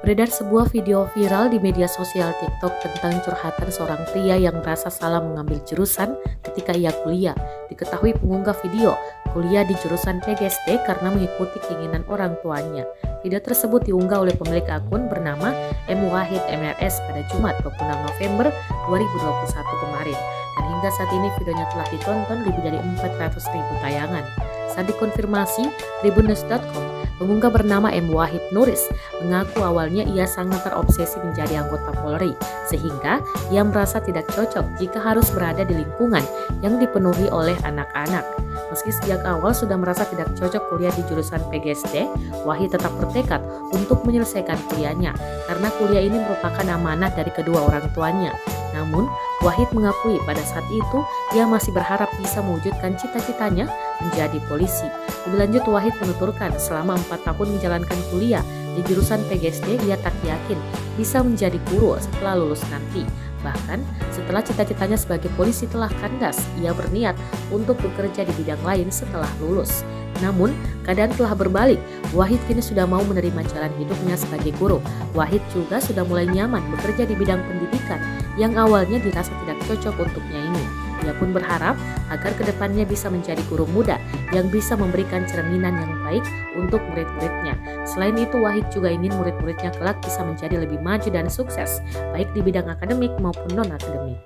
Beredar sebuah video viral di media sosial TikTok tentang curhatan seorang pria yang merasa salah mengambil jurusan ketika ia kuliah. Diketahui pengunggah video kuliah di jurusan PGSD karena mengikuti keinginan orang tuanya. Video tersebut diunggah oleh pemilik akun bernama M. Wahid MRS pada Jumat 26 November 2021 kemarin. Dan hingga saat ini videonya telah ditonton lebih dari 400.000 tayangan. Saat dikonfirmasi, tribunnews.com, pengunggah bernama M. Wahid Nuris mengaku awalnya ia sangat terobsesi menjadi anggota Polri, sehingga ia merasa tidak cocok jika harus berada di lingkungan yang dipenuhi oleh anak-anak. Meski sejak awal sudah merasa tidak cocok kuliah di jurusan PGSD, Wahid tetap bertekad untuk menyelesaikan kuliahnya, karena kuliah ini merupakan amanah dari kedua orang tuanya. Namun, Wahid mengakui pada saat itu ia masih berharap bisa mewujudkan cita-citanya menjadi polisi. Lebih lanjut, Wahid menuturkan selama 4 tahun menjalankan kuliah di jurusan PGSD, ia tak yakin bisa menjadi guru setelah lulus nanti. Bahkan setelah cita-citanya sebagai polisi telah kandas, ia berniat untuk bekerja di bidang lain setelah lulus. Namun, keadaan telah berbalik. Wahid kini sudah mau menerima jalan hidupnya sebagai guru. Wahid juga sudah mulai nyaman bekerja di bidang pendidikan yang awalnya dirasa tidak cocok untuknya ini. Ia pun berharap agar kedepannya bisa menjadi guru muda yang bisa memberikan cerminan yang baik untuk murid-muridnya. Selain itu, Wahid juga ingin murid-muridnya kelak bisa menjadi lebih maju dan sukses, baik di bidang akademik maupun non-akademik.